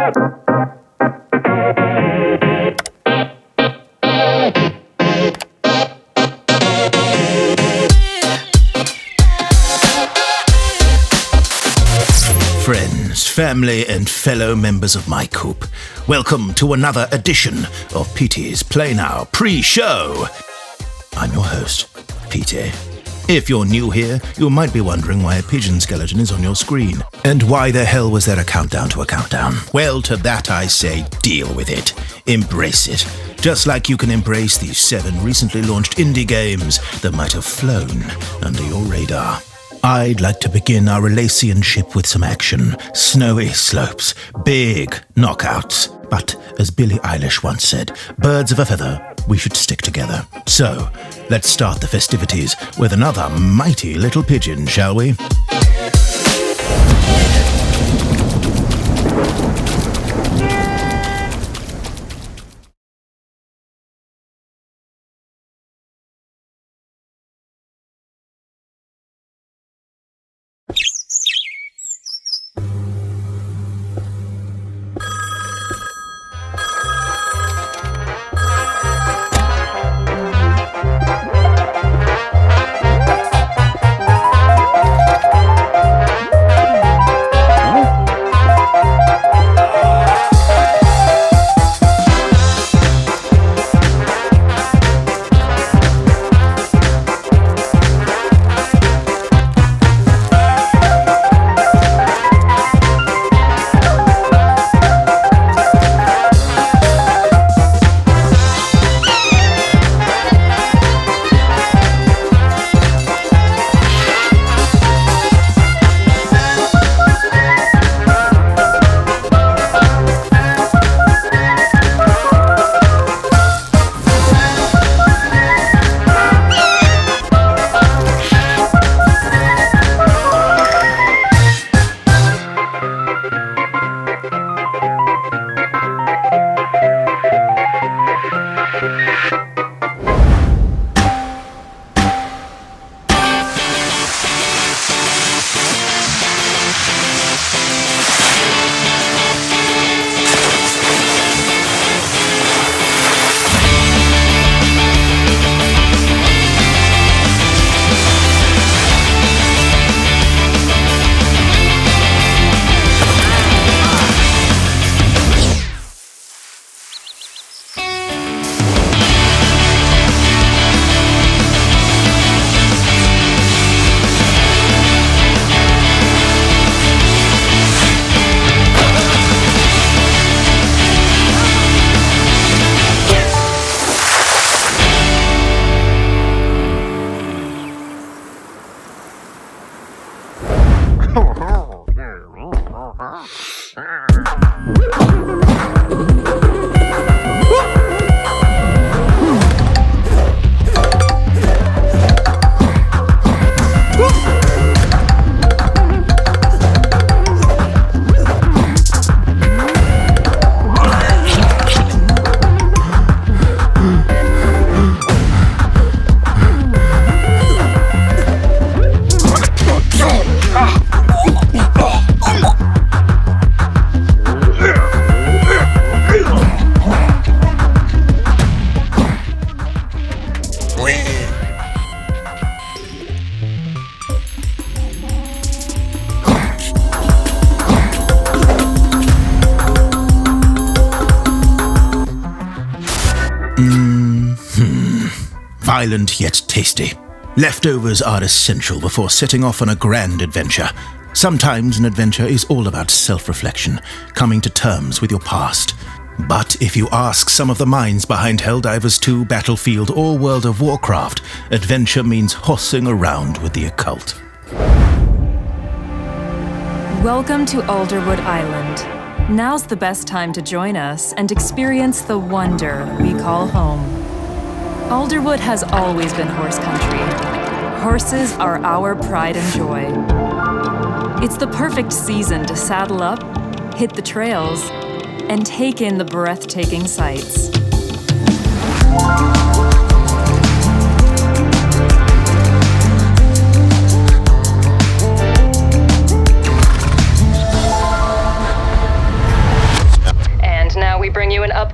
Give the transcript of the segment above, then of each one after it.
Friends, family, and fellow members of my coop, welcome to another edition of Petey's Play Now pre-show. I'm your host, Petey. If you're new here, you might be wondering why a pigeon skeleton is on your screen. And why the hell was there a countdown to a countdown? Well, to that I say, deal with it. Embrace it. Just like you can embrace these 7 recently launched indie games that might have flown under your radar. I'd like to begin our relationship with some action, snowy slopes, big knockouts. But, as Billie Eilish once said, birds of a feather, we should stick together. So, let's start the festivities with another mighty little pigeon, shall we? Violent yet tasty. Leftovers are essential before setting off on a grand adventure. Sometimes an adventure is all about self-reflection, coming to terms with your past. But if you ask some of the minds behind Helldivers 2, Battlefield, or World of Warcraft, adventure means horsing around with the occult. Welcome to Alderwood Island. Now's the best time to join us and experience the wonder we call home. Alderwood has always been horse country. Horses are our pride and joy. It's the perfect season to saddle up, hit the trails, and take in the breathtaking sights.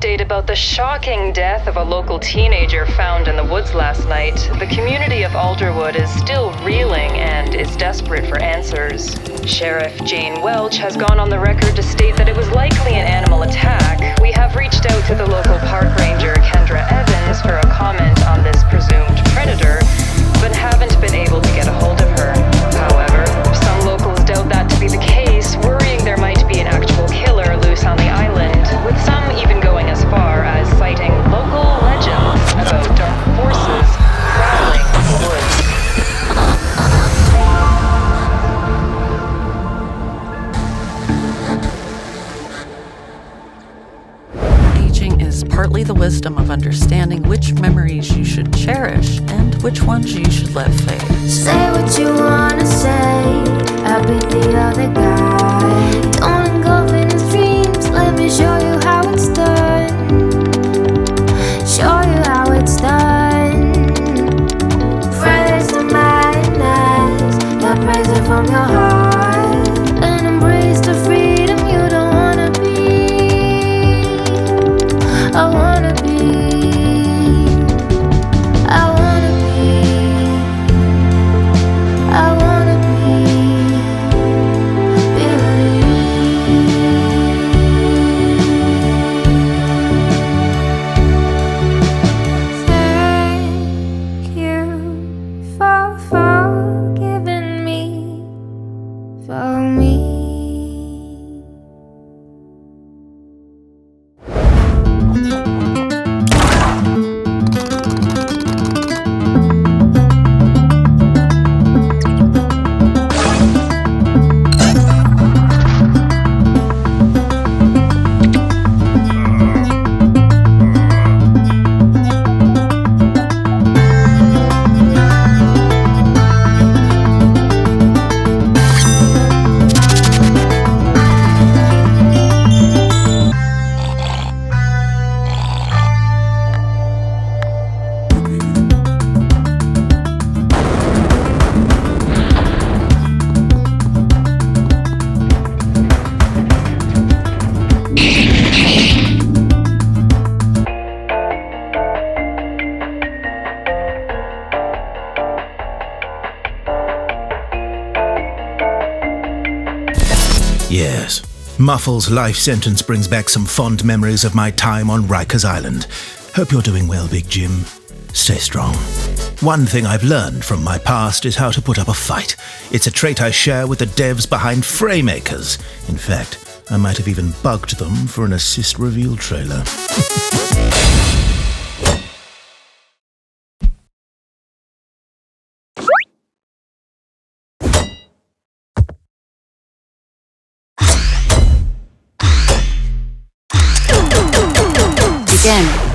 update about the shocking death of a local teenager found in the woods last night. The community of Alderwood is still reeling and is desperate for answers. Sheriff Jane Welch has gone on the record to state that it was likely an animal attack. We have reached out to the local park ranger, Kendra Evans, for a comment on this presumed predator, but haven't been able to get a hold of her. However, some locals doubt that to be the case, worrying there might be an actual killer loose on the island, with some even going as far as citing local legends about dark forces prowling the woods. Aging is partly the wisdom of understanding which memories you should cherish and which ones you should let fade. Say what you wanna say, I'll be the other guy. Don't engulf in his dreams, let me show you how it's done. Show you how it's done. Praise the madness, yeah, praise it from your heart. And embrace the freedom you don't wanna be. I wanna be. I wanna be. I wanna Thank you for forgiving me for me. Yes, Muffle's life sentence brings back some fond memories of my time on Rikers Island. Hope you're doing well, Big Jim. Stay strong. One thing I've learned from my past is how to put up a fight. It's a trait I share with the devs behind Framemakers. In fact, I might have even bugged them for an assist reveal trailer. Again.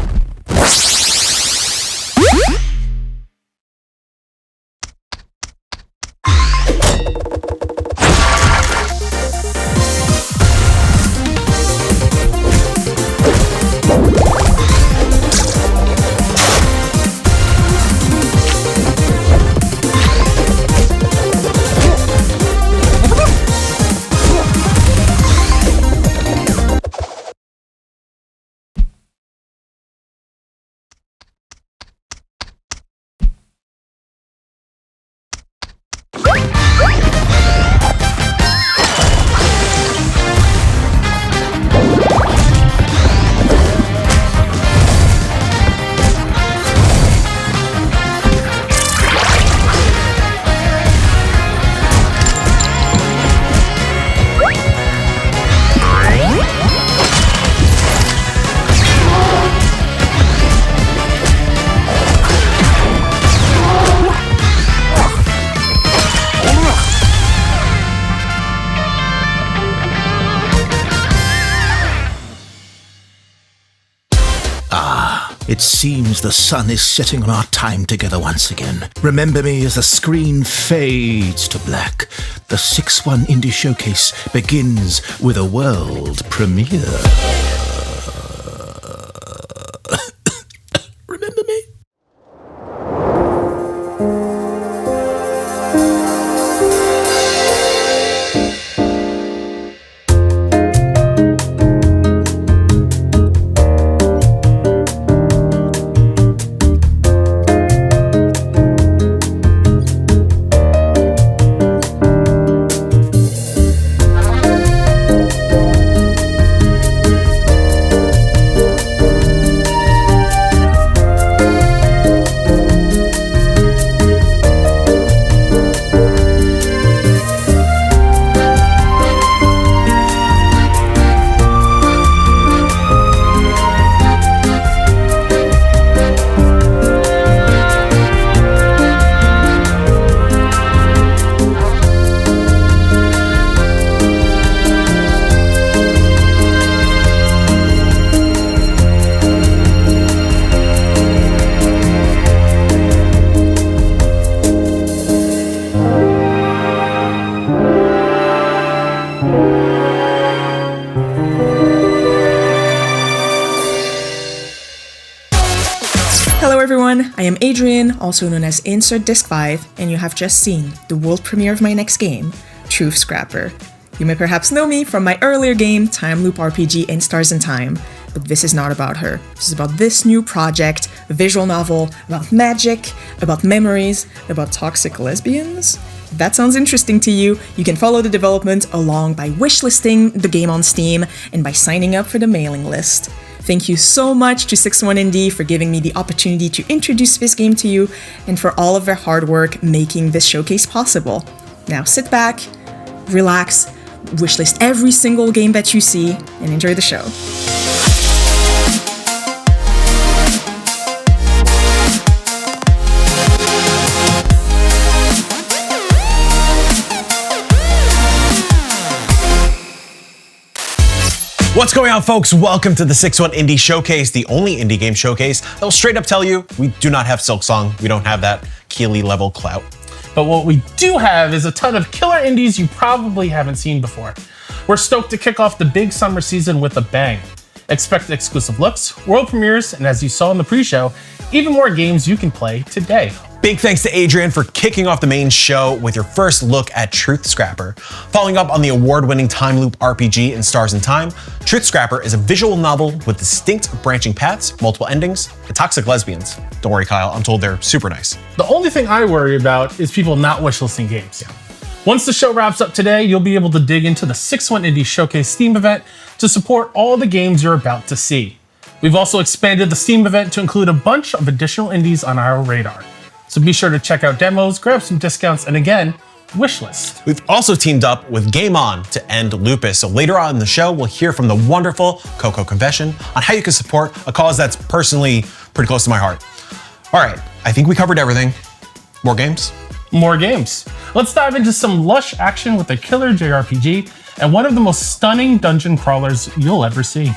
It seems the sun is setting on our time together once again. Remember me as the screen fades to black. The 6-1 Indie Showcase begins with a world premiere. Remember me? I am Adrian, also known as Insert Disc 5, and you have just seen the world premiere of my next game, Truth Scrapper. You may perhaps know me from my earlier game, Time Loop RPG and Stars in Time, but this is not about her. This is about this new project, a visual novel about magic, about memories, about toxic lesbians. If that sounds interesting to you, you can follow the development along by wishlisting the game on Steam and by signing up for the mailing list. Thank you so much to 61ND for giving me the opportunity to introduce this game to you and for all of their hard work making this showcase possible. Now sit back, relax, wishlist every single game that you see, and enjoy the show. What's going on, folks? Welcome to the 61 Indie Showcase, the only indie game showcase that will straight up tell you we do not have Silksong, we don't have that Keeley level clout. But what we do have is a ton of killer indies you probably haven't seen before. We're stoked to kick off the big summer season with a bang. Expect exclusive looks, world premieres, and as you saw in the pre-show, even more games you can play today. Big thanks to Adrian for kicking off the main show with your first look at Truth Scrapper. Following up on the award-winning Time Loop RPG in Stars in Time, Truth Scrapper is a visual novel with distinct branching paths, multiple endings, and toxic lesbians. Don't worry, Kyle, I'm told they're super nice. The only thing I worry about is people not wishlisting games. Once the show wraps up today, you'll be able to dig into the 61 Indie Showcase Steam event to support all the games you're about to see. We've also expanded the Steam event to include a bunch of additional indies on our radar. So be sure to check out demos, grab some discounts, and again, wishlist. We've also teamed up with Game On to end Lupus, so later on in the show, we'll hear from the wonderful Coco Confession on how you can support a cause that's personally pretty close to my heart. All right, I think we covered everything. More games? More games. Let's dive into some lush action with a killer JRPG and one of the most stunning dungeon crawlers you'll ever see.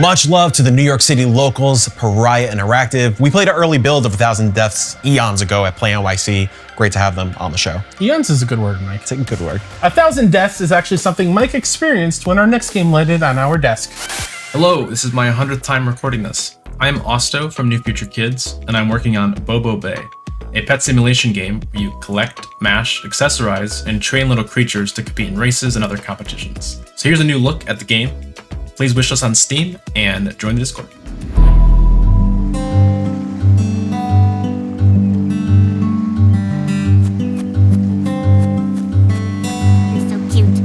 Much love to the New York City locals, Pariah Interactive. We played an early build of 1,000 Deaths eons ago at Play NYC. Great to have them on the show. Eons is a good word, Mike. It's a good word. 1,000 Deaths is actually something Mike experienced when our next game landed on our desk. Hello, this is my 100th time recording this. I am Osto from New Future Kids, and I'm working on Bobo Bay, a pet simulation game where you collect, mash, accessorize, and train little creatures to compete in races and other competitions. So here's a new look at the game. Please wish us on Steam and join the Discord. You're so cute.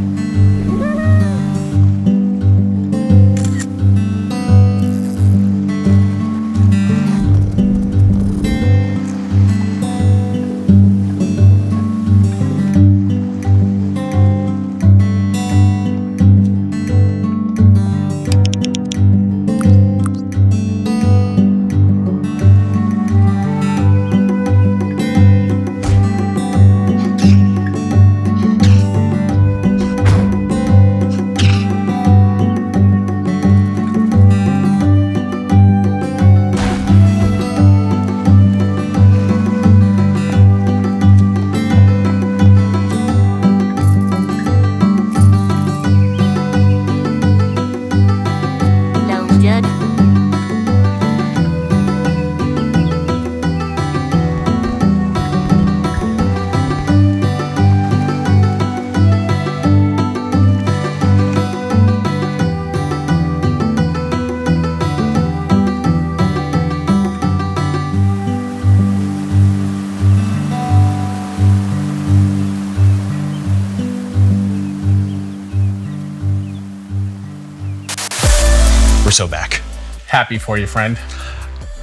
We're so back. Happy for you, friend.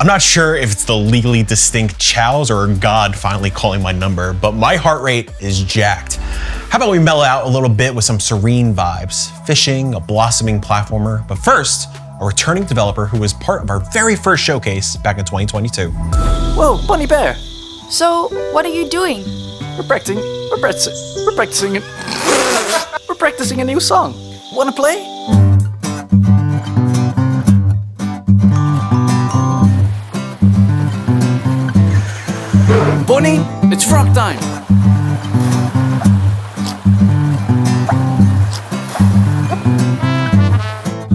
I'm not sure if it's the legally distinct chows or God finally calling my number, but my heart rate is jacked. How about we mellow out a little bit with some serene vibes? Fishing, a blossoming platformer, but first, a returning developer who was part of our very first showcase back in 2022. Whoa, Bunny Bear! So, what are you doing? We're practicing a new song. Wanna play? Bunny, it's frog time!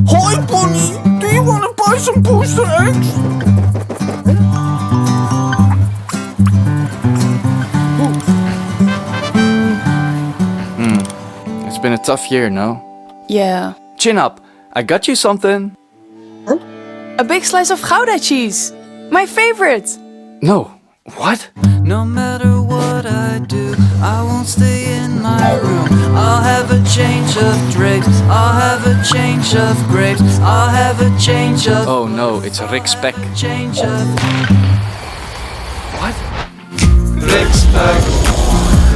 Hi, Bunny! Do you want to buy some booster eggs? It's been a tough year, no? Yeah. Chin up, I got you something. A big slice of Gouda cheese! My favorite! No, what? No matter what I do, I won't stay in my room. I'll have a change of drapes, I'll have a change of grapes, I'll have a change of... Oh no, it's Rick Speck. Change of... What? Rick Speck,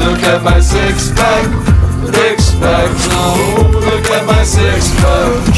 look at my six-pack. Rick Speck, no, look at my six-pack.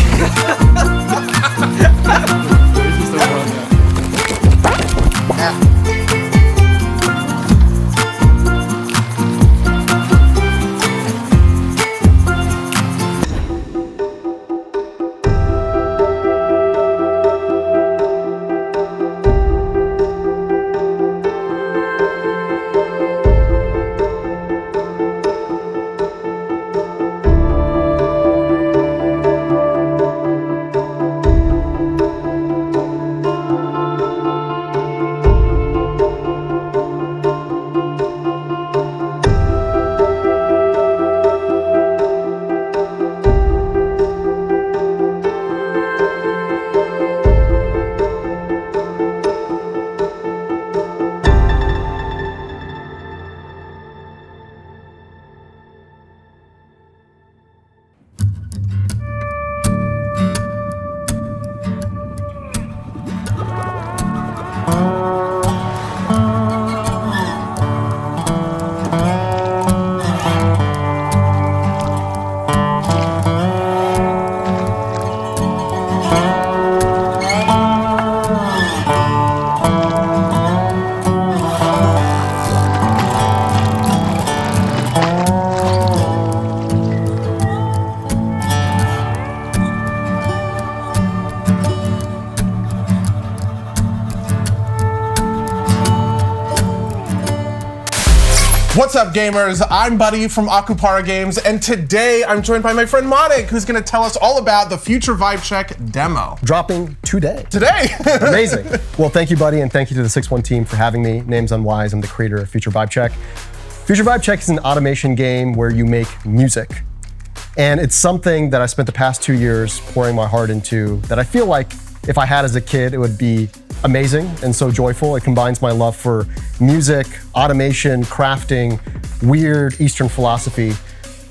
What's up, gamers? I'm Buddy from Akupara Games, and today I'm joined by my friend Comedic, who's going to tell us all about the Future Vibe Check demo. Dropping today. Today! Amazing. Well, thank you, Buddy, and thank you to the 6-1 team for having me. Name's Unwise. I'm the creator of Future Vibe Check. Future Vibe Check is an automation game where you make music. And it's something that I spent the past 2 years pouring my heart into that I feel like if I had as a kid, it would be amazing and so joyful. It combines my love for music, automation, crafting, weird Eastern philosophy.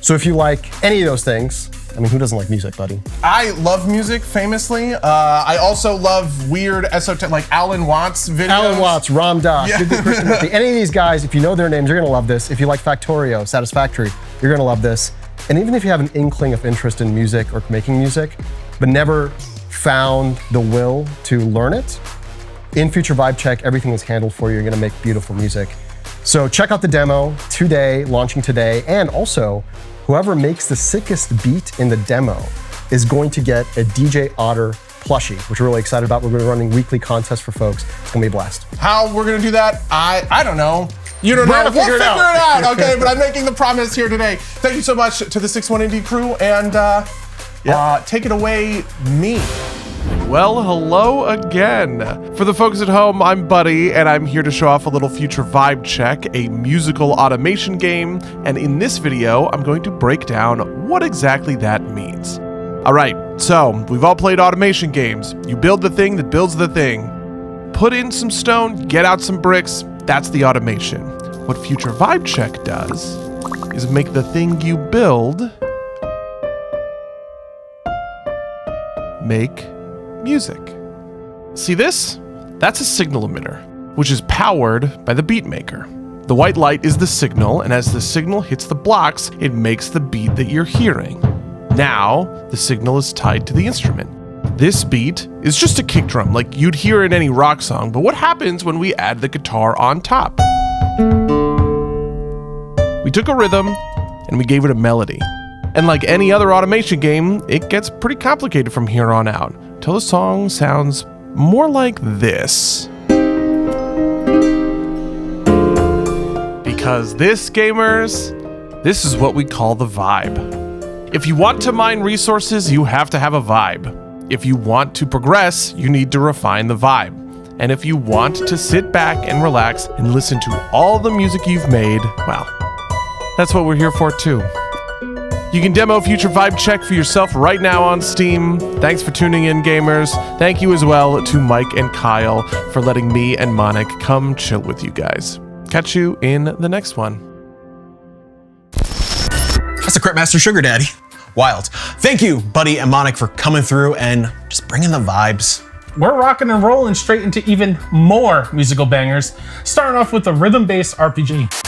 So if you like any of those things, I mean, who doesn't like music, buddy? I love music, famously. I also love weird esoteric, like Alan Watts videos. Alan Watts, Ram Dass, Yeah. any of these guys, if you know their names, you're gonna love this. If you like Factorio, Satisfactory, you're gonna love this. And even if you have an inkling of interest in music or making music, but never found the will to learn it, in Future Vibe Check, everything is handled for you. You're gonna make beautiful music. So check out the demo today, launching today, and also, whoever makes the sickest beat in the demo is going to get a DJ Otter plushie, which we're really excited about. We're gonna be running weekly contests for folks. It's gonna be a blast. How we're gonna do that, I don't know. You don't know. We're We'll gonna figure it out. Okay, but I'm making the promise here today. Thank you so much to the 6-1 Indie crew, and take it away, me. Well, hello again. For the folks at home, I'm Buddy, and I'm here to show off a little Future Vibe Check, a musical automation game, and in this video, I'm going to break down what exactly that means. Alright, so, we've all played automation games. You build the thing that builds the thing. Put in some stone, get out some bricks, that's the automation. What Future Vibe Check does is make the thing you build make music. See this? That's a signal emitter, which is powered by the beat maker. The white light is the signal, and as the signal hits the blocks, it makes the beat that you're hearing. Now, the signal is tied to the instrument. This beat is just a kick drum, like you'd hear in any rock song, but what happens when we add the guitar on top? We took a rhythm, and we gave it a melody. And like any other automation game, it gets pretty complicated from here on out, till the song sounds more like this. Because this, gamers, this is what we call the vibe. If you want to mine resources, you have to have a vibe. If you want to progress, you need to refine the vibe. And if you want to sit back and relax and listen to all the music you've made, well, that's what we're here for too. You can demo Future Vibe Check for yourself right now on Steam. Thanks for tuning in, gamers. Thank you as well to Mike and Kyle for letting me and Monik come chill with you guys. Catch you in the next one. That's a Cryptmaster Sugar Daddy. Wild. Thank you, Buddy and Monik, for coming through and just bringing the vibes. We're rocking and rolling straight into even more musical bangers, starting off with a rhythm-based RPG.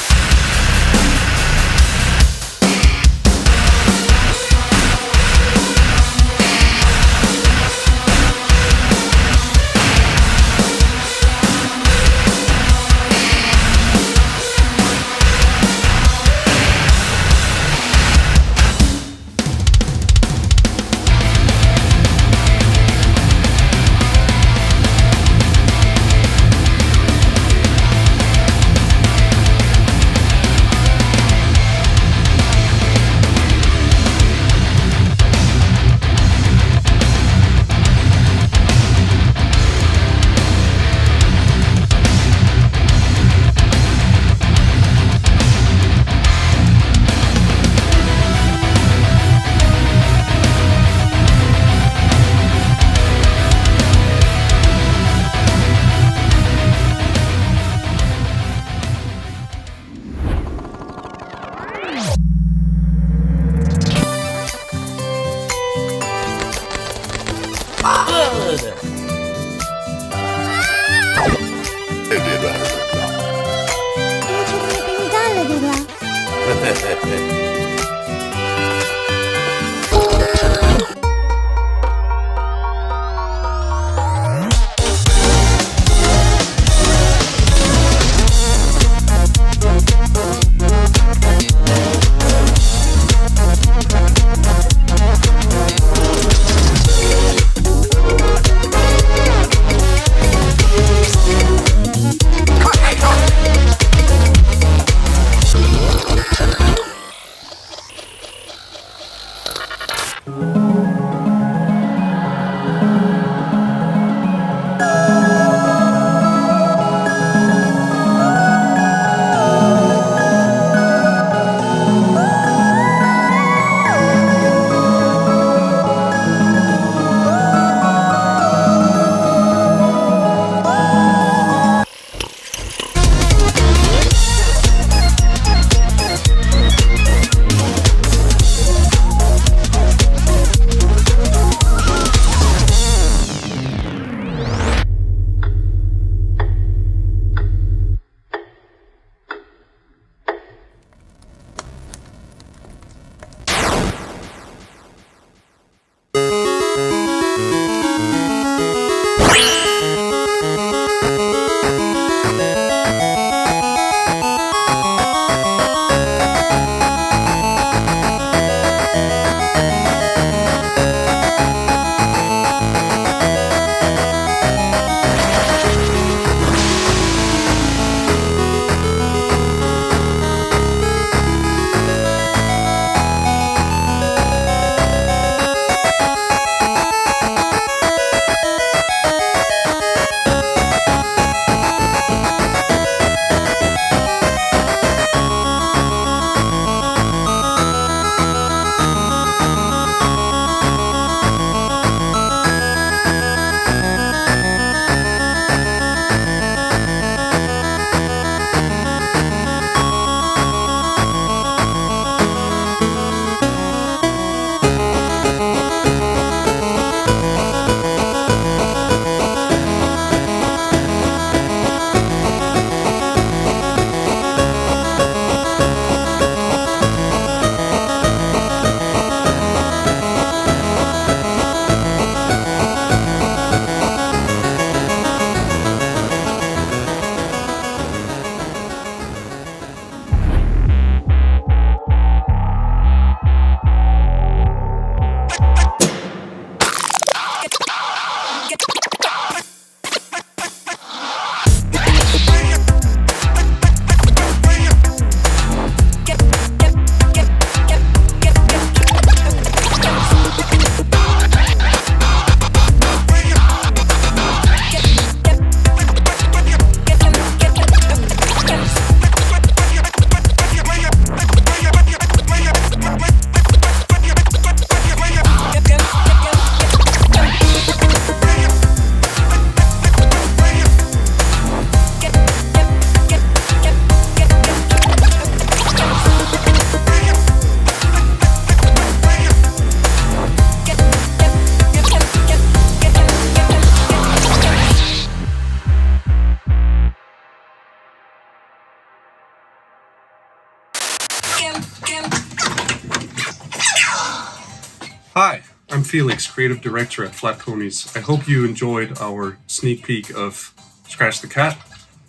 Hi, I'm Felix, creative director at Flat Ponies. I hope you enjoyed our sneak peek of Scratch the Cat.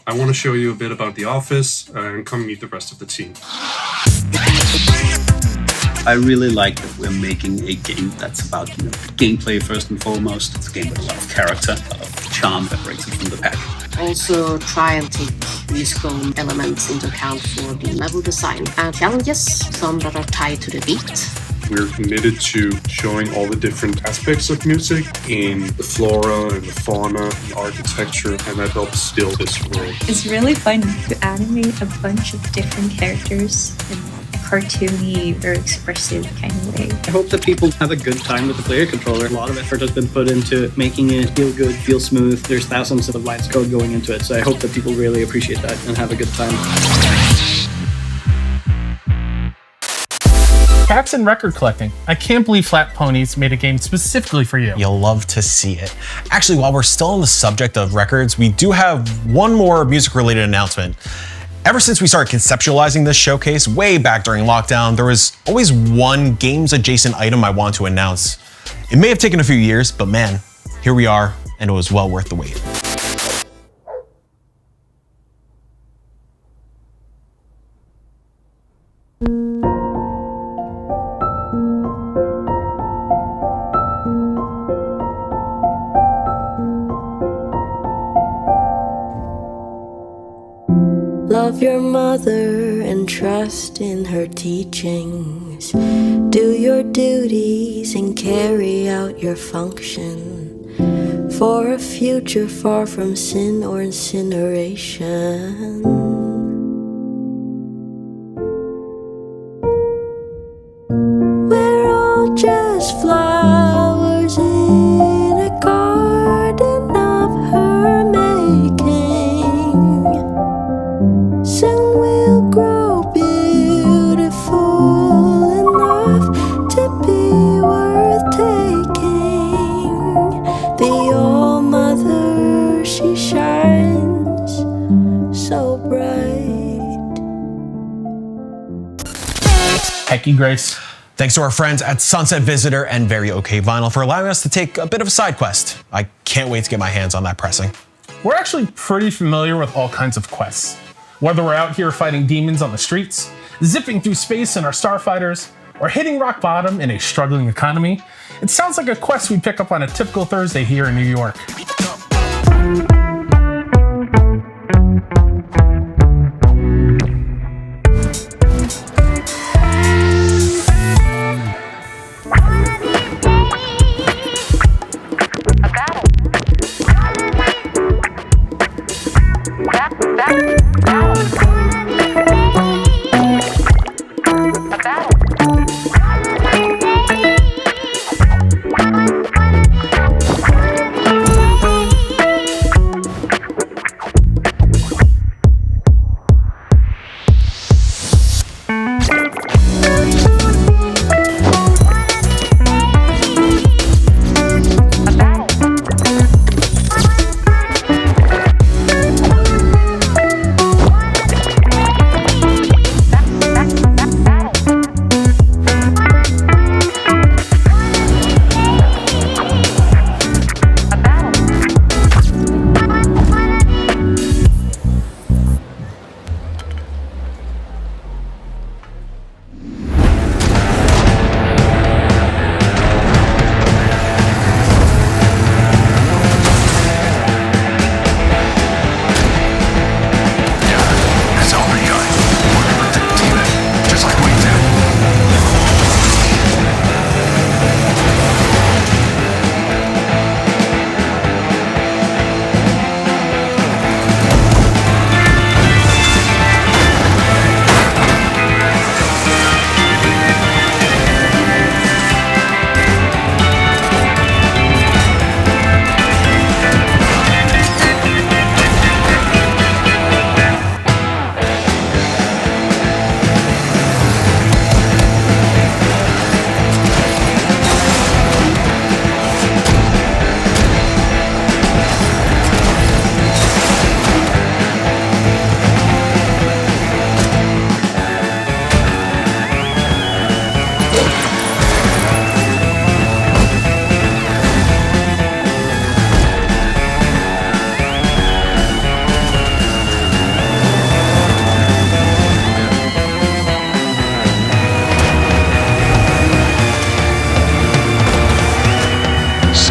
I want to show you a bit about the office and come meet the rest of the team. I really like that we're making a game that's about gameplay first and foremost. It's a game with a lot of character, a lot of charm that breaks it from the pack. Also try and take musical elements into account for the level design and challenges, some that are tied to the beat. We're committed to showing all the different aspects of music in the flora and the fauna, the architecture, and that helps build this world. It's really fun to animate a bunch of different characters in a cartoony or expressive kind of way. I hope that people have a good time with the player controller. A lot of effort has been put into making it feel good, feel smooth. There's thousands of lines of code going into it, so I hope that people really appreciate that and have a good time. Cats and record collecting. I can't believe Flat Ponies made a game specifically for you. You'll love to see it. Actually, while we're still on the subject of records, we do have one more music-related announcement. Ever since we started conceptualizing this showcase way back during lockdown, there was always one games-adjacent item I want to announce. It may have taken a few years, but man, here we are, and it was well worth the wait. Love your mother and trust in her teachings. Do your your duties and carry out your function for a future far from sin or incineration. We're all just flowers in a garden of her making. Soon we'll grow beautiful enough to be worth taking. The All-Mother, she shines so bright. Heck you, Grace. Thanks to our friends at Sunset Visitor and Very OK Vinyl for allowing us to take a bit of a side quest. I can't wait to get my hands on that pressing. We're actually pretty familiar with all kinds of quests. Whether we're out here fighting demons on the streets, zipping through space in our starfighters, or hitting rock bottom in a struggling economy, it sounds like a quest we'd pick up on a typical Thursday here in New York.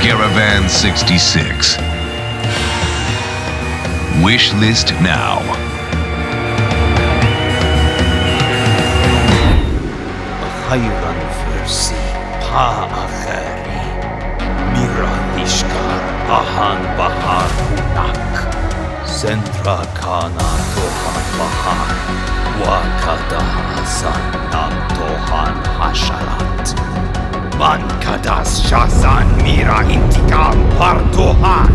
Caravan 66. Wish list now. Hayran Fursi Pa Akhari Miran Ishkar Ahan Bahar Hunak Sentra Kana Tohan Bahar Wakada Hasan Nam Tohan Hasharat Man Kadas Shazan Mira Intikam Partohan.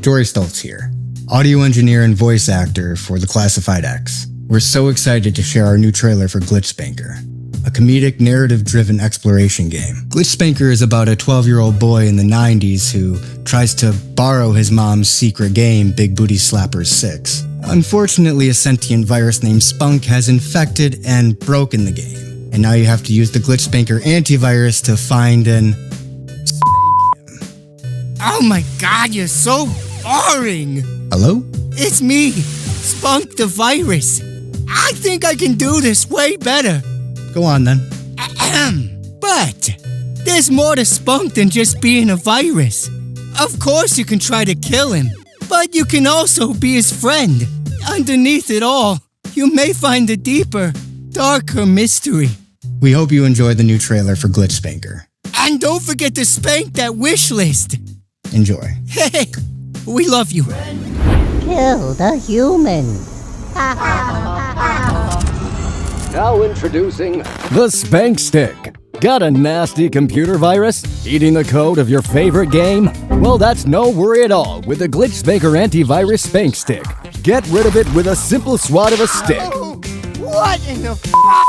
Jory Stoltz here, audio engineer and voice actor for The Classified X. We're so excited to share our new trailer for Glitchspanker, a comedic, narrative-driven exploration game. Glitchspanker is about a 12-year-old boy in the 90s who tries to borrow his mom's secret game, Big Booty Slappers 6. Unfortunately, a sentient virus named Spunk has infected and broken the game. And now you have to use the Glitchspanker antivirus to find and Oh my god, you're so boring! Hello? It's me, Spunk the Virus. I think I can do this way better. Go on then. But there's more to Spunk than just being a virus. Of course you can try to kill him, but you can also be his friend. Underneath it all, you may find a deeper, darker mystery. We hope you enjoy the new trailer for Glitchspanker. And don't forget to spank that wish list. Enjoy. Hey, we love you. Kill the human. Now introducing the Spank Stick. Got a nasty computer virus? Eating the code of your favorite game? Well, that's no worry at all with the Glitchspanker antivirus Spank Stick. Get rid of it with a simple swat of a stick. What in the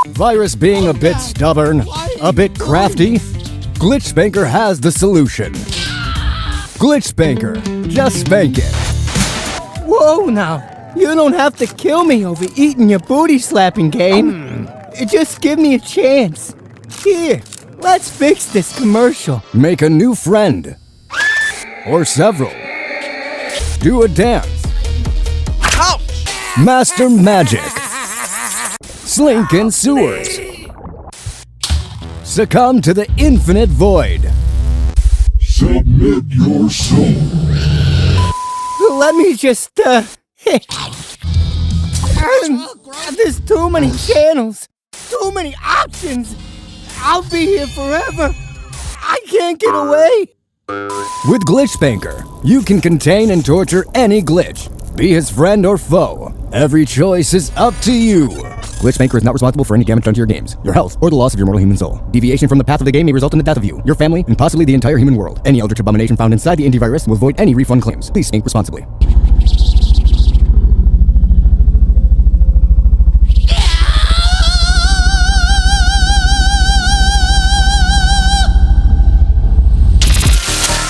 Virus being a bit stubborn, a bit crafty, Glitchspanker has the solution. Glitchspanker, just spank it. Whoa now, you don't have to kill me over eating your booty slapping game. Just give me a chance. Here, let's fix this commercial. Make a new friend. Or several. Do a dance. Master magic. Slink in sewers. Succumb to the infinite void. Submit your soul. Let me just, there's too many channels, too many options. I'll be here forever. I can't get away. With Glitchspanker, you can contain and torture any glitch. Be his friend or foe. Every choice is up to you. Glitchspanker is not responsible for any damage done to your games, your health, or the loss of your mortal human soul. Deviation from the path of the game may result in the death of you, your family, and possibly the entire human world. Any eldritch abomination found inside the antivirus will void any refund claims. Please spank responsibly.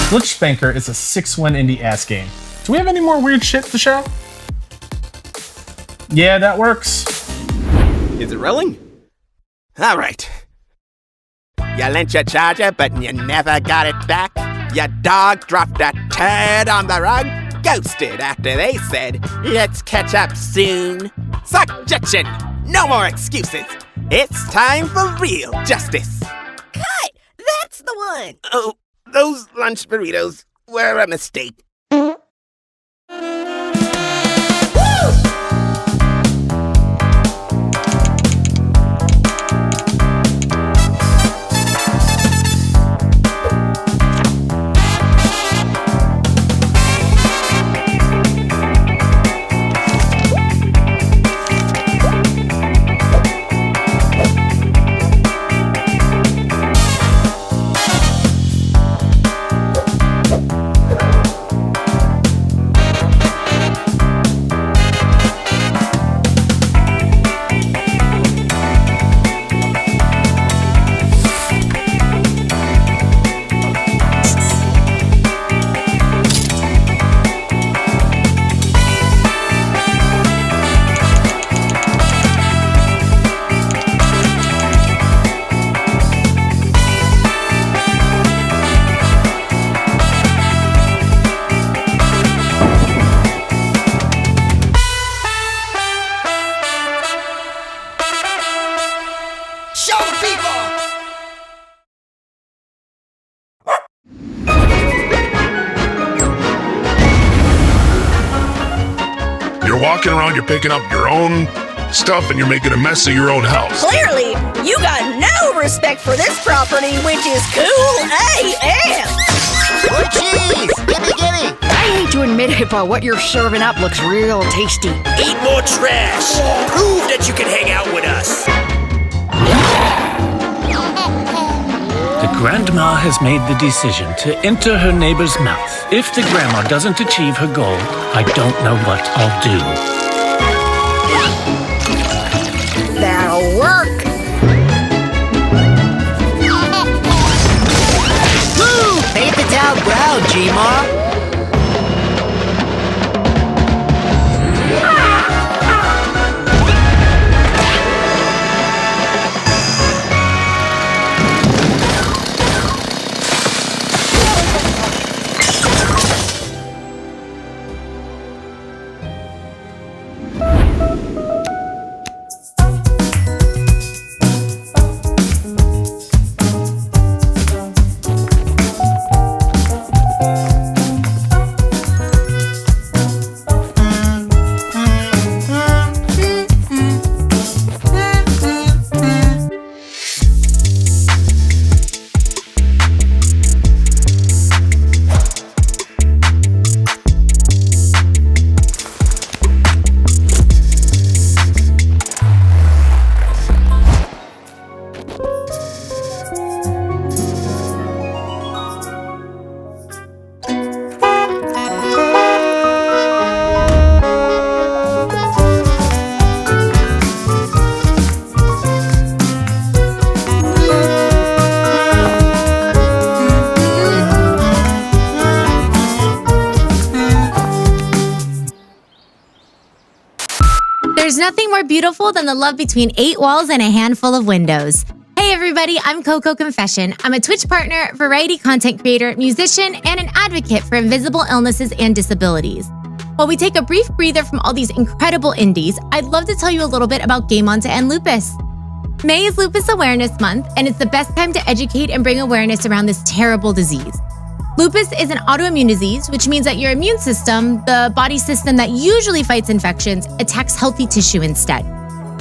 Glitchspanker is a 6-win indie ass game. Do we have any more weird shit to show? Yeah, that works. Is it rolling? All right. You lent your charger, but you never got it back. Your dog dropped a turd on the rug. Ghosted after they said, let's catch up soon. Suggestion, no more excuses. It's time for real justice. Cut! That's the one! Oh, those lunch burritos were a mistake. Walking around, you're picking up your own stuff and you're making a mess of your own house. Clearly, you got no respect for this property, which is cool AF. Oh, jeez! Gimme! I hate to admit it, but what you're serving up looks real tasty. Eat more trash! Prove that you can hang out with us! The Grandma has made the decision to enter her neighbor's mouth. If the grandma doesn't achieve her goal, I don't know what I'll do. That'll work. Woo! Paint the town brown, G-Ma. There's nothing more beautiful than the love between 8 walls and a handful of windows. Hey everybody, I'm Coco Confession. I'm a Twitch partner, variety content creator, musician, and an advocate for invisible illnesses and disabilities. While we take a brief breather from all these incredible indies, I'd love to tell you a little bit about Game On to End Lupus. May is Lupus Awareness Month, and it's the best time to educate and bring awareness around this terrible disease. Lupus is an autoimmune disease, which means that your immune system, the body system that usually fights infections, attacks healthy tissue instead.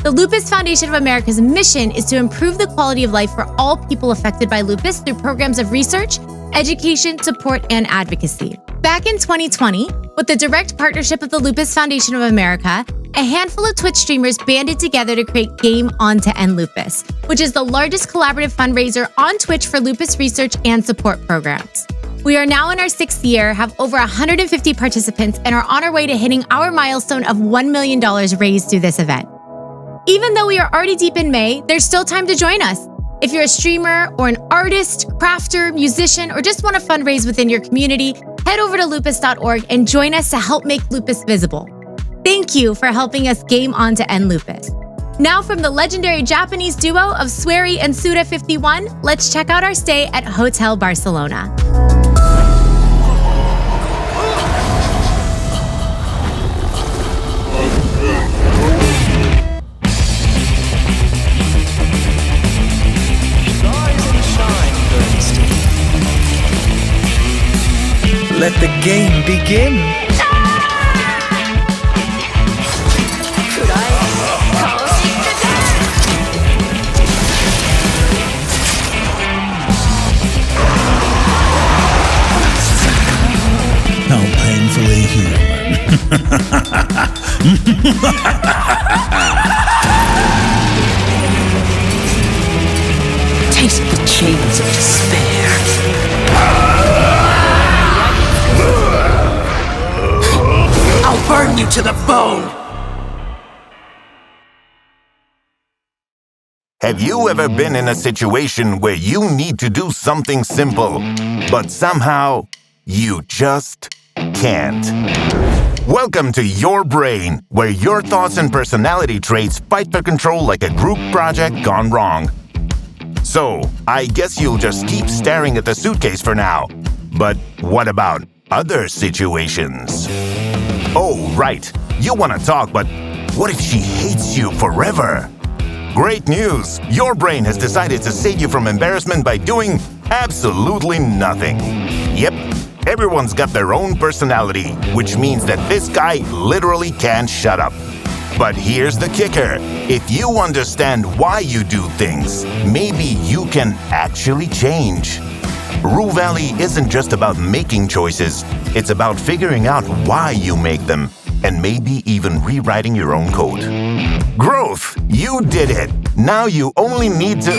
The Lupus Foundation of America's mission is to improve the quality of life for all people affected by lupus through programs of research, education, support, and advocacy. Back in 2020, with the direct partnership of the Lupus Foundation of America, a handful of Twitch streamers banded together to create Game On to End Lupus, which is the largest collaborative fundraiser on Twitch for lupus research and support programs. We are now in our 6th year, have over 150 participants, and are on our way to hitting our milestone of $1 million raised through this event. Even though we are already deep in May, there's still time to join us. If you're a streamer or an artist, crafter, musician, or just want to fundraise within your community, head over to lupus.org and join us to help make lupus visible. Thank you for helping us Game On to End Lupus. Now from the legendary Japanese duo of Swery and Suda51, let's check out our stay at Hotel Barcelona. Let the game begin. How painfully human. Taste the chains of despair. I'll burn you to the bone! Have you ever been in a situation where you need to do something simple, but somehow you just can't? Welcome to Your Brain, where your thoughts and personality traits fight for control like a group project gone wrong. So, I guess you'll just keep staring at the suitcase for now. But what about other situations? Oh, right. You want to talk, but what if she hates you forever? Great news! Your brain has decided to save you from embarrassment by doing absolutely nothing. Yep, everyone's got their own personality, which means that this guy literally can't shut up. But here's the kicker. If you understand why you do things, maybe you can actually change. Rue Valley isn't just about making choices, it's about figuring out why you make them, and maybe even rewriting your own code. Growth! You did it! Now you only need to...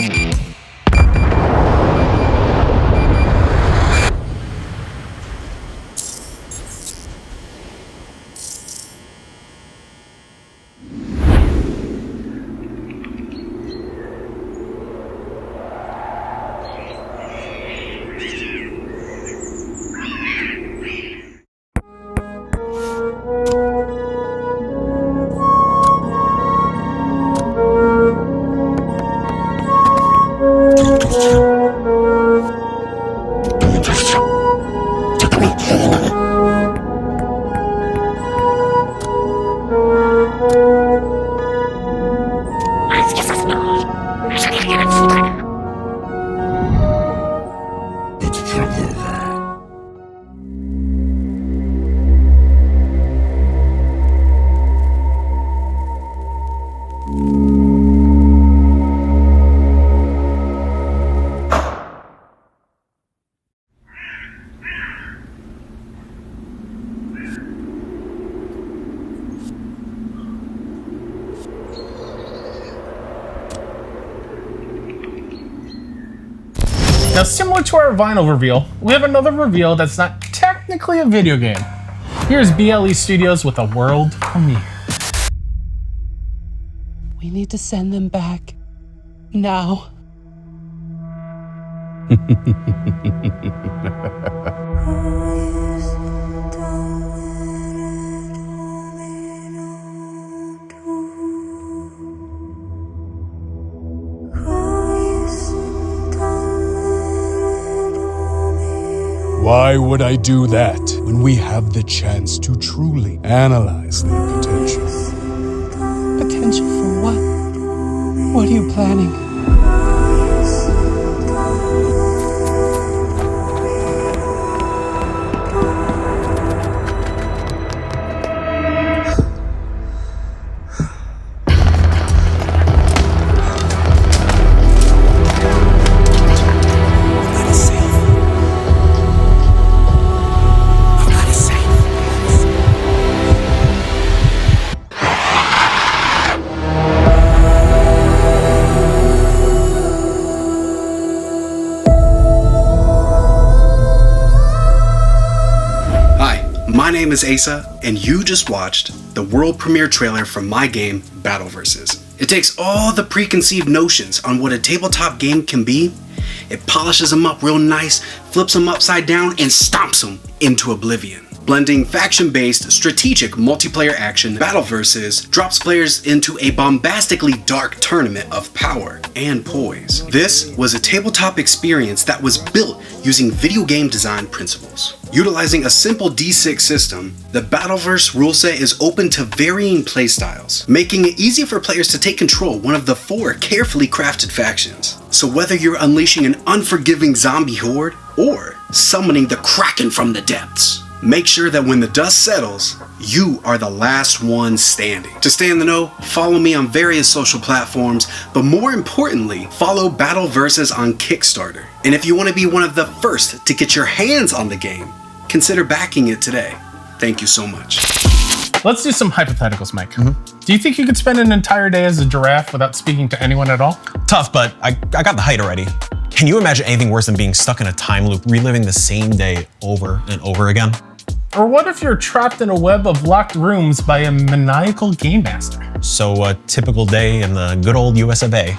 Now, similar to our vinyl reveal, we have another reveal that's not technically a video game. Here's BLE Studios with a world premiere. We need to send them back. Now. Why would I do that when we have the chance to truly analyze their potential? Potential for what? What are you planning? My name is Asa, and you just watched the world premiere trailer for my game, Battle Versus. It takes all the preconceived notions on what a tabletop game can be, it polishes them up real nice, flips them upside down, and stomps them into oblivion. Blending faction-based, strategic multiplayer action, Battle Versus drops players into a bombastically dark tournament of power and poise. This was a tabletop experience that was built using video game design principles. Utilizing a simple D6 system, the Battleverse rule set is open to varying playstyles, making it easy for players to take control of one of the 4 carefully crafted factions. So whether you're unleashing an unforgiving zombie horde or summoning the Kraken from the depths, make sure that when the dust settles, you are the last one standing. To stay in the know, follow me on various social platforms, but more importantly, follow Battle Versus on Kickstarter. And if you want to be one of the first to get your hands on the game, consider backing it today. Thank you so much. Let's do some hypotheticals, Mike. Do you think you could spend an entire day as a giraffe without speaking to anyone at all? Tough, but I got the height already. Can you imagine anything worse than being stuck in a time loop, reliving the same day over and over again? Or what if you're trapped in a web of locked rooms by a maniacal game master? So a typical day in the good old US of A.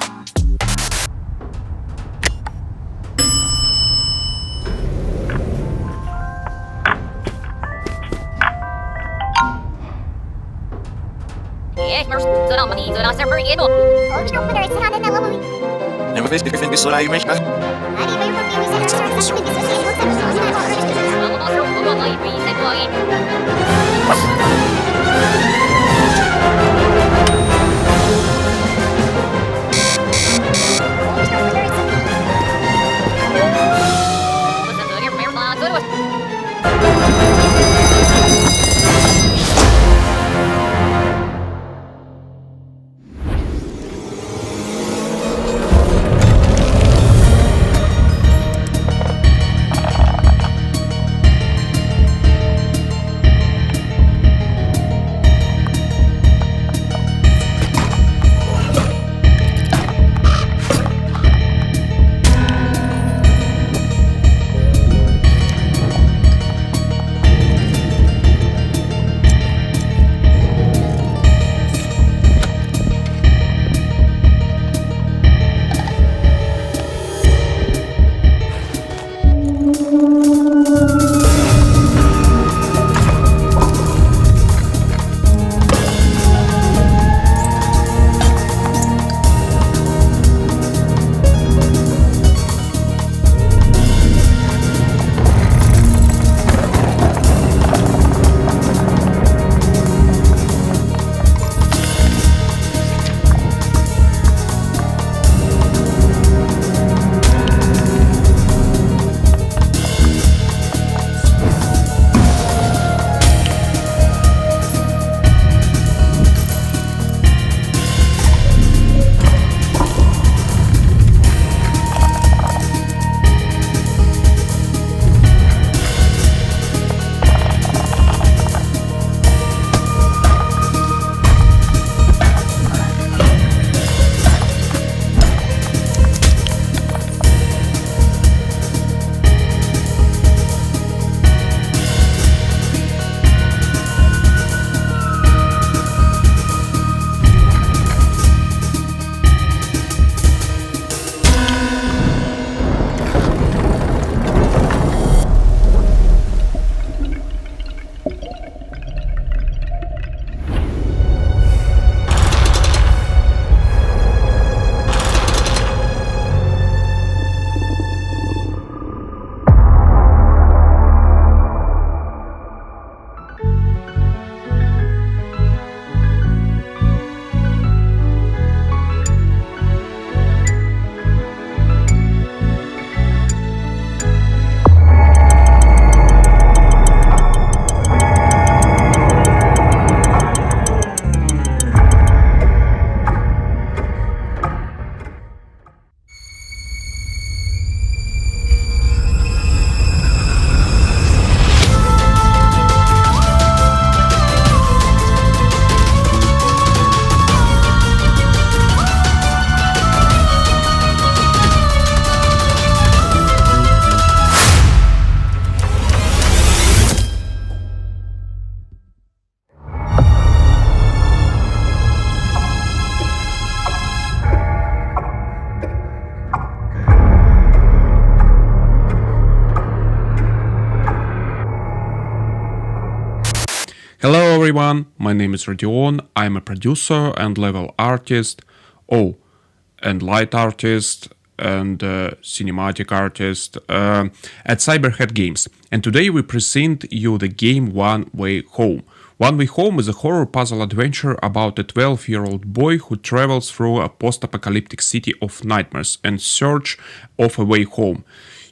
everyone, my name is Rodion, I'm a producer and level artist, and light artist and cinematic artist at Cyberhead Games. And today we present you the game One Way Home. One Way Home is a horror puzzle adventure about a 12-year-old boy who travels through a post-apocalyptic city of nightmares in search of a way home.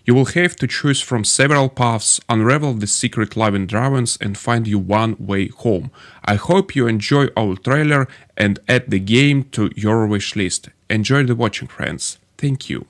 You will have to choose from several paths, unravel the secret living dragons, and find your one way home. I hope you enjoy our trailer and add the game to your wish list. Enjoy the watching, friends. Thank you.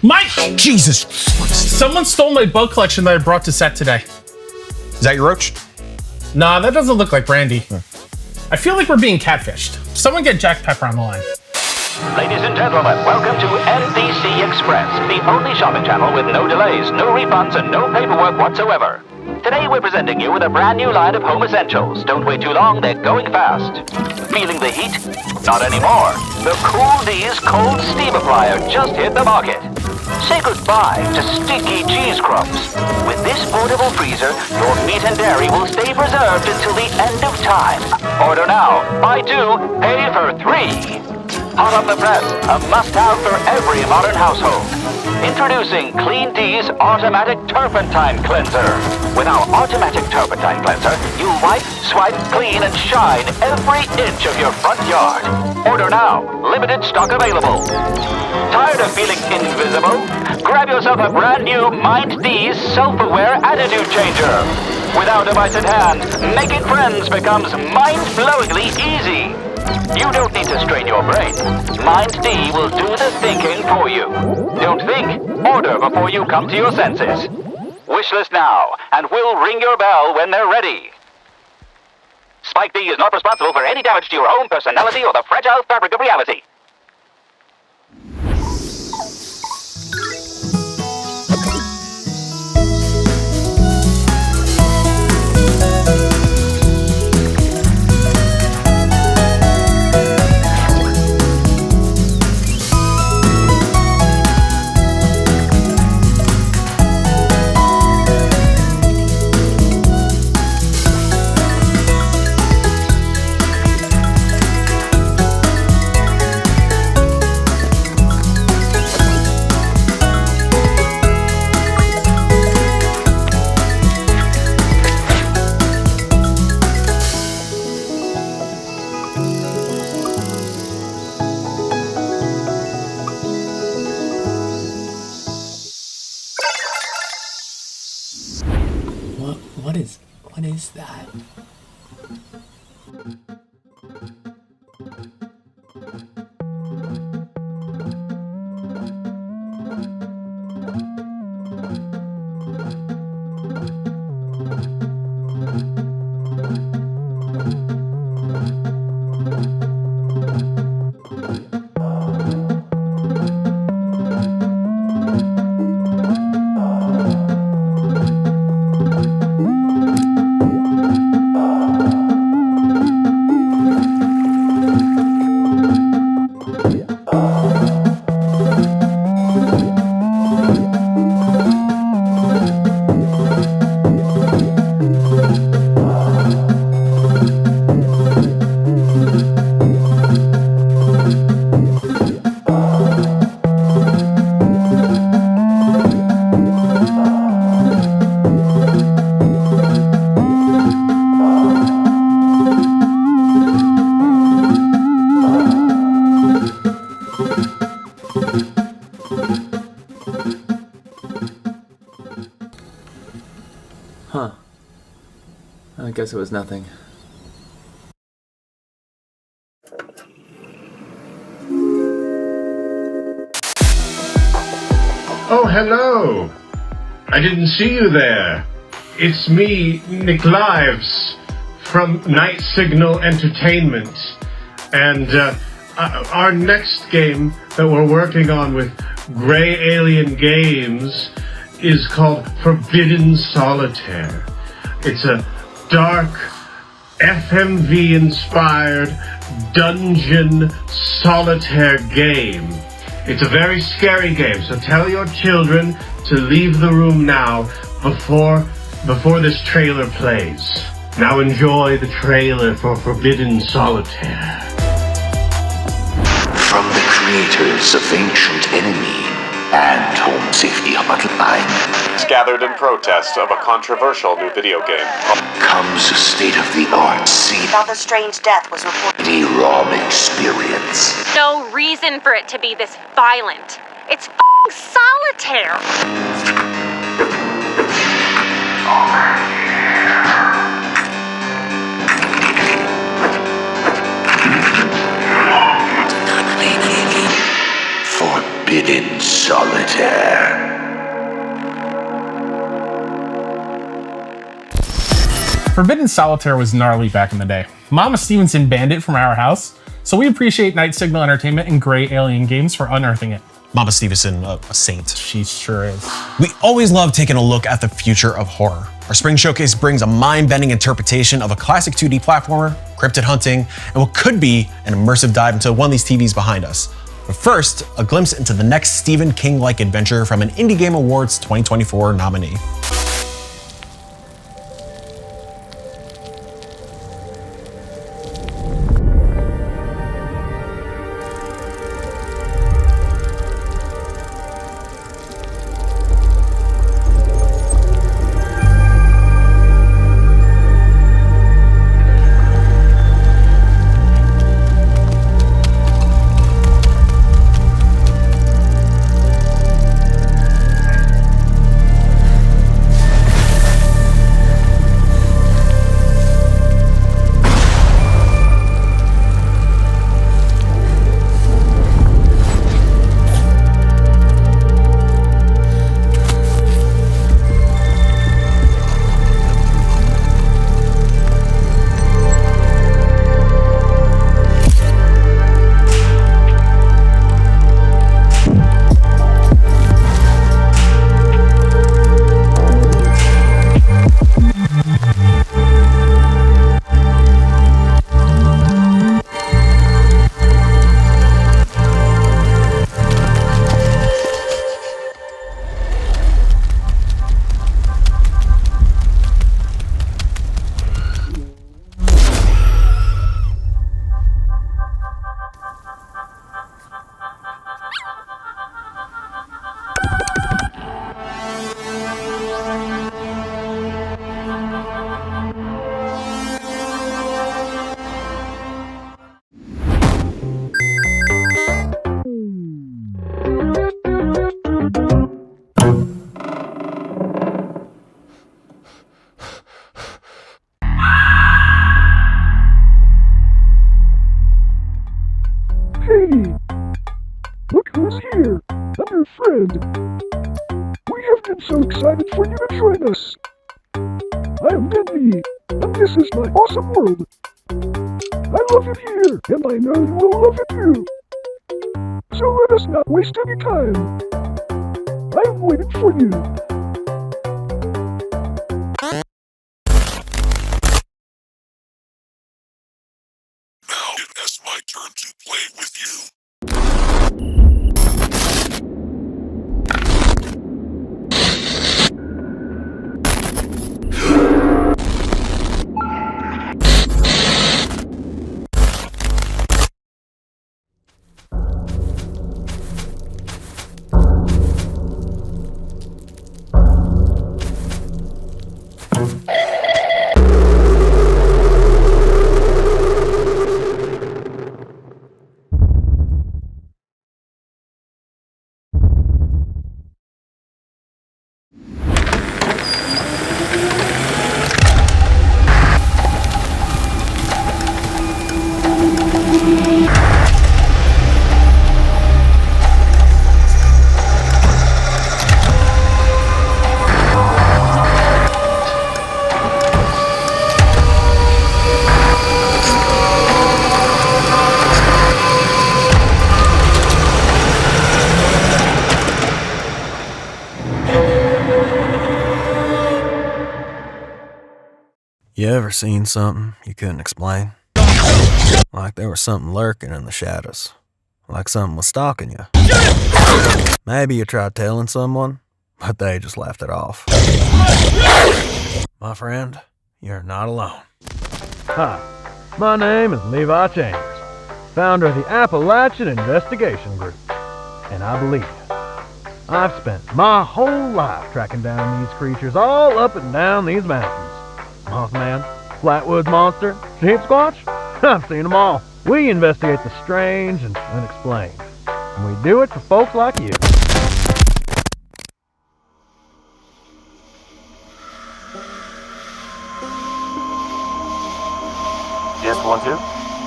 Mike! Jesus! Someone stole my bug collection that I brought to set today. Is that your roach? Nah, that doesn't look like Brandy. I feel like we're being catfished. Someone get Jack Pepper on the line. Ladies and gentlemen, welcome to NBC Express, the only shopping channel with no delays, no refunds, and no paperwork whatsoever. Today we're presenting you with a brand new line of home essentials. Don't wait too long, they're going fast. Feeling the heat? Not anymore. The Cool D's Cold Steam Applier just hit the market. Say goodbye to sticky cheese crumbs. With this portable freezer, your meat and dairy will stay preserved until the end of time. Order now. Buy 2, pay for 3. Hot off the press, a must-have for every modern household. Introducing Clean D's Automatic Turpentine Cleanser. With our Automatic Turpentine Cleanser, you'll wipe, swipe, clean, and shine every inch of your front yard. Order now. Limited stock available. Tired of feeling invisible? Grab yourself a brand new Mind D's Self-Aware Attitude Changer. Without device at hand, making friends becomes mind-blowingly easy. You don't need to strain your brain. Mind D will do the thinking for you. Don't think, order before you come to your senses. Wishlist now, and we'll ring your bell when they're ready. Spike D is not responsible for any damage to your own personality or the fragile fabric of reality. What is that? Huh. I guess it was nothing. Oh, hello! I didn't see you there. It's me, ign-live, from Night Signal Entertainment. And our next game that we're working on with Grey Alien Games is called Forbidden Solitaire. It's a dark, FMV-inspired dungeon solitaire game. It's a very scary game, so tell your children to leave the room now before this trailer plays. Now enjoy the trailer for Forbidden Solitaire. From the creators of Ancient Enemy and Home Safety Hotline, gathered in protest of a controversial new video game, comes a state-of-the-art Another strange death was reported. CD-ROM experience. No reason for it to be this violent. It's f***ing Solitaire. Forbidden Solitaire. Forbidden Solitaire was gnarly back in the day. Mama Stevenson banned it from our house, so we appreciate Night Signal Entertainment and Grey Alien Games for unearthing it. Mama Stevenson, a saint. She sure is. We always love taking a look at the future of horror. Our spring showcase brings a mind-bending interpretation of a classic 2D platformer, cryptid hunting, and what could be an immersive dive into one of these TVs behind us. But first, a glimpse into the next Stephen King-like adventure from an Indie Game Awards 2024 nominee. Look who's here! I'm your friend! We have been so excited for you to join us! I am Bendy, and this is my awesome world! I love it here, and I know you will love it too! So let us not waste any time! I am waiting for you! Now it is my turn to play with you. You ever seen something you couldn't explain? Like there was something lurking in the shadows. Like something was stalking you. Maybe you tried telling someone, but they just laughed it off. My friend, you're not alone. Hi, my name is Levi Chambers, founder of the Appalachian Investigation Group. And I believe I've spent my whole life tracking down these creatures all up and down these mountains. Mothman, Flatwoods Monster, Sheep Squatch, I've seen them all. We investigate the strange and unexplained. And we do it for folks like you. Just 1, 2.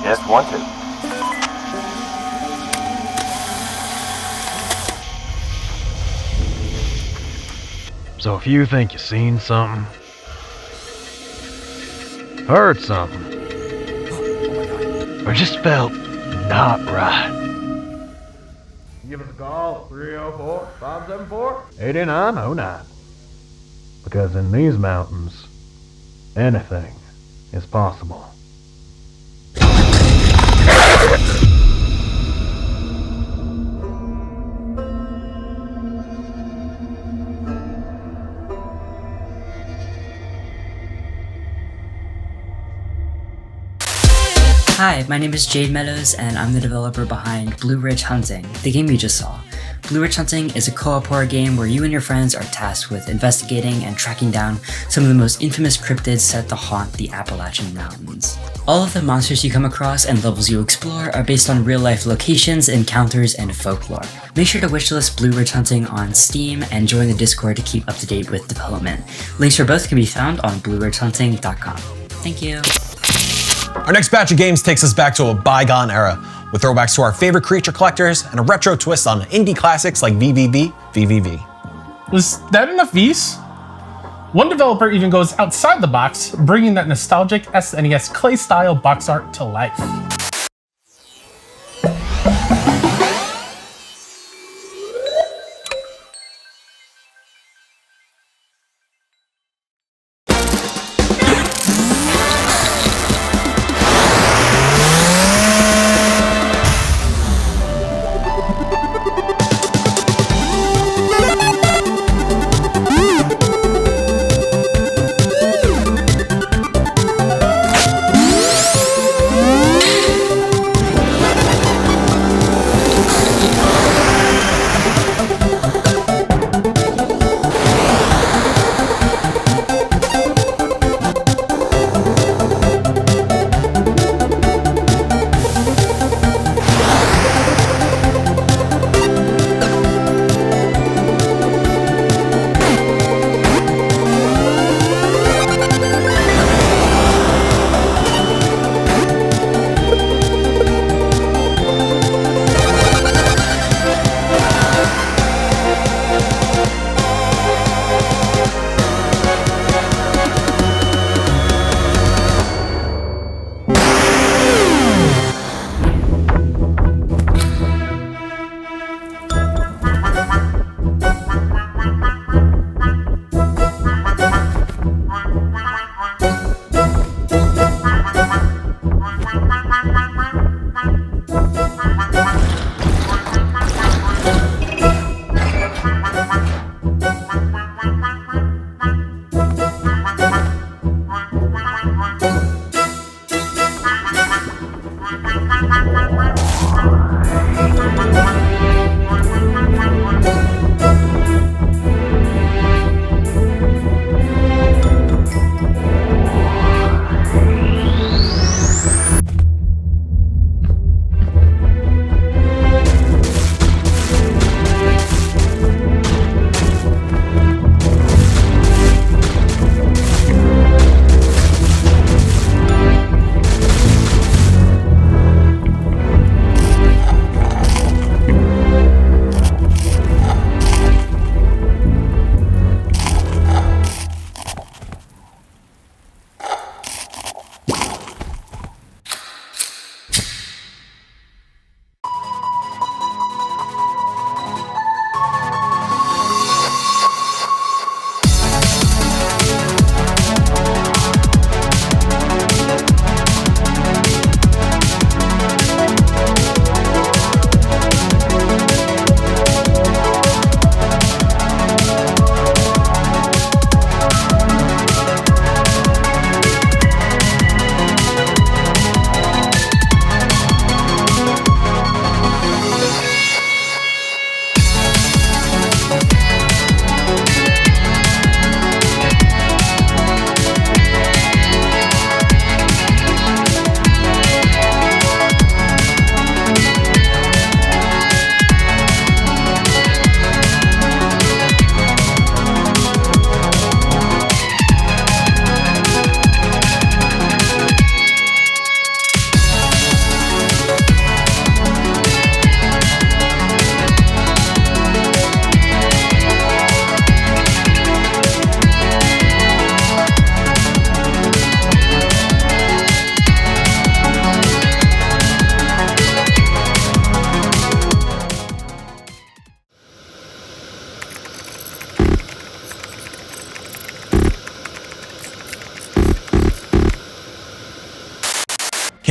Just 1, 2. So if you think you've seen something, heard something, or just felt not right, give us a call at 304-574-8909. Because in these mountains, anything is possible. Hi, my name is Jade Meadows, and I'm the developer behind Blue Ridge Hunting, the game you just saw. Blue Ridge Hunting is a co-op horror game where you and your friends are tasked with investigating and tracking down some of the most infamous cryptids set to haunt the Appalachian Mountains. All of the monsters you come across and levels you explore are based on real-life locations, encounters, and folklore. Make sure to wishlist Blue Ridge Hunting on Steam and join the Discord to keep up to date with development. Links for both can be found on blueridgehunting.com. Thank you. Our next batch of games takes us back to a bygone era, with throwbacks to our favorite creature collectors and a retro twist on indie classics like VVV. Was that enough V's? One developer even goes outside the box, bringing that nostalgic SNES clay-style box art to life.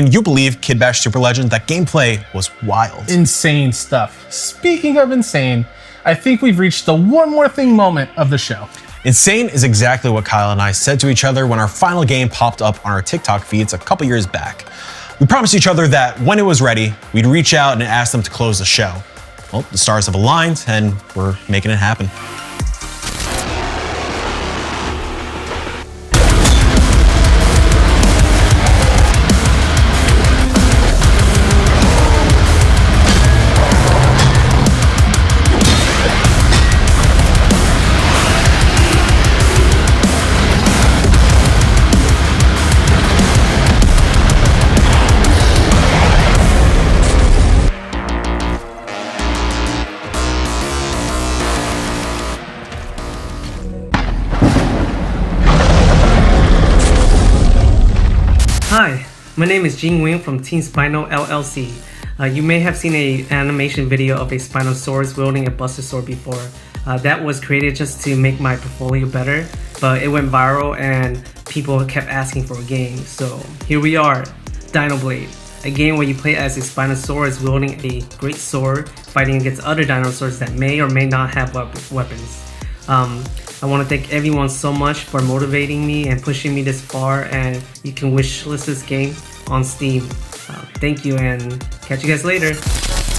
Can you believe Kid Bash Super Legend? That gameplay was wild. Insane stuff. Speaking of insane, I think we've reached the one more thing moment of the show. Insane is exactly what Kyle and I said to each other when our final game popped up on our TikTok feeds a couple years back. We promised each other that when it was ready, we'd reach out and ask them to close the show. Well, the stars have aligned and we're making it happen. Hi, my name is Jing Wing from Team Spino LLC. You may have seen an animation video of a Spinosaurus wielding a Buster Sword before. That was created just to make my portfolio better, but it went viral and people kept asking for a game. So here we are, Dino Blade, a game where you play as a Spinosaurus wielding a great sword, fighting against other dinosaurs that may or may not have weapons. I want to thank everyone so much for motivating me and pushing me this far, and you can wishlist this game on Steam. Thank you, and catch you guys later.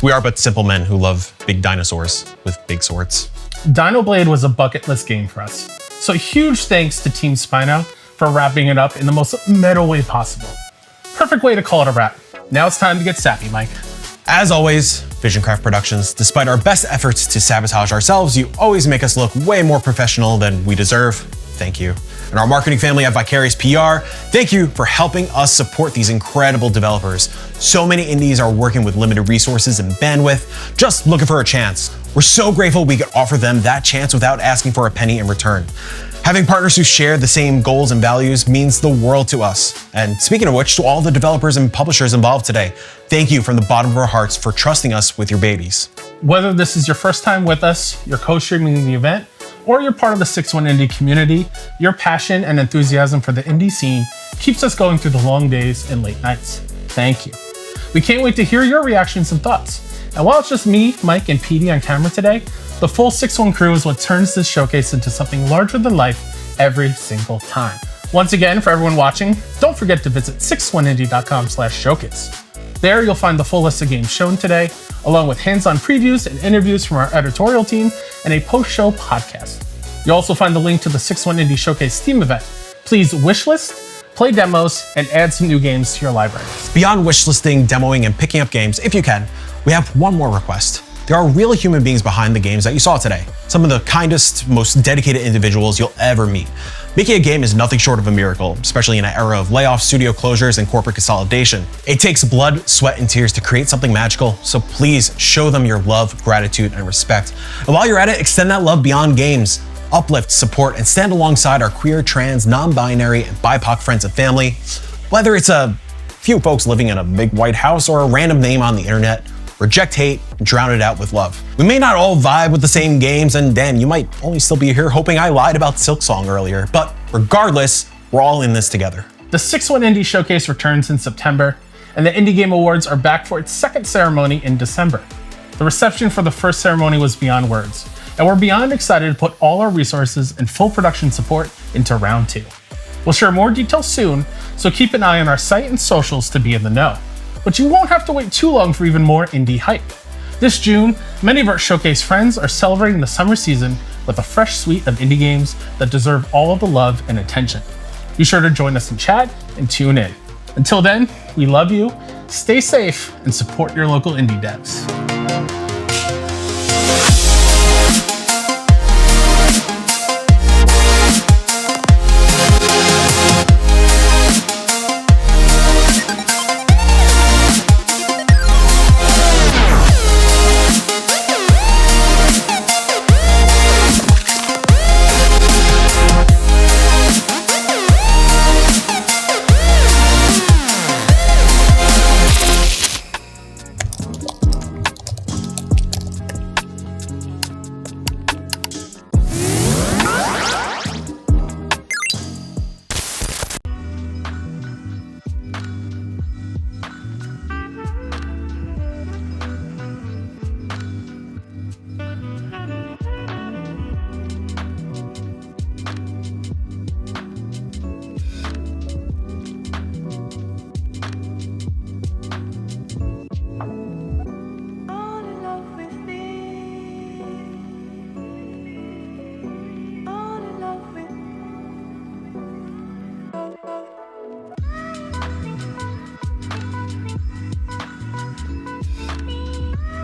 We are but simple men who love big dinosaurs with big swords. Dino Blade was a bucket list game for us. So huge thanks to Team Spino for wrapping it up in the most metal way possible. Perfect way to call it a wrap. Now it's time to get sappy, Mike. As always, Visioncraft Productions, despite our best efforts to sabotage ourselves, you always make us look way more professional than we deserve. Thank you. And our marketing family at Vicarious PR, thank you for helping us support these incredible developers. So many indies are working with limited resources and bandwidth, just looking for a chance. We're so grateful we could offer them that chance without asking for a penny in return. Having partners who share the same goals and values means the world to us. And speaking of which, to all the developers and publishers involved today, thank you from the bottom of our hearts for trusting us with your babies. Whether this is your first time with us, you're co-streaming the event, or you're part of the 6-1 Indie community, your passion and enthusiasm for the indie scene keeps us going through the long days and late nights. Thank you. We can't wait to hear your reactions and thoughts. And while it's just me, Mike, and Petey on camera today, the full 6-1 crew is what turns this showcase into something larger than life every single time. Once again, for everyone watching, don't forget to visit 61indie.com/showcase. There you'll find the full list of games shown today, along with hands-on previews and interviews from our editorial team and a post-show podcast. You'll also find the link to the 6-1 Indie Showcase Steam event. Please wishlist, play demos, and add some new games to your library. Beyond wishlisting, demoing, and picking up games, if you can, we have one more request. There are real human beings behind the games that you saw today. Some of the kindest, most dedicated individuals you'll ever meet. Making a game is nothing short of a miracle, especially in an era of layoffs, studio closures, and corporate consolidation. It takes blood, sweat, and tears to create something magical, so please show them your love, gratitude, and respect. And while you're at it, extend that love beyond games. Uplift, support, and stand alongside our queer, trans, non-binary, and BIPOC friends and family. Whether it's a few folks living in a big white house or a random name on the internet, reject hate and drown it out with love. We may not all vibe with the same games, and Dan, you might only still be here hoping I lied about Silksong earlier, but regardless, we're all in this together. The 6-1 Indie Showcase returns in September, and the Indie Game Awards are back for its second ceremony in December. The reception for the first ceremony was beyond words, and we're beyond excited to put all our resources and full production support into round 2. We'll share more details soon, so keep an eye on our site and socials to be in the know. But you won't have to wait too long for even more indie hype. This June, many of our showcase friends are celebrating the summer season with a fresh suite of indie games that deserve all of the love and attention. Be sure to join us in chat and tune in. Until then, we love you, stay safe, and support your local indie devs.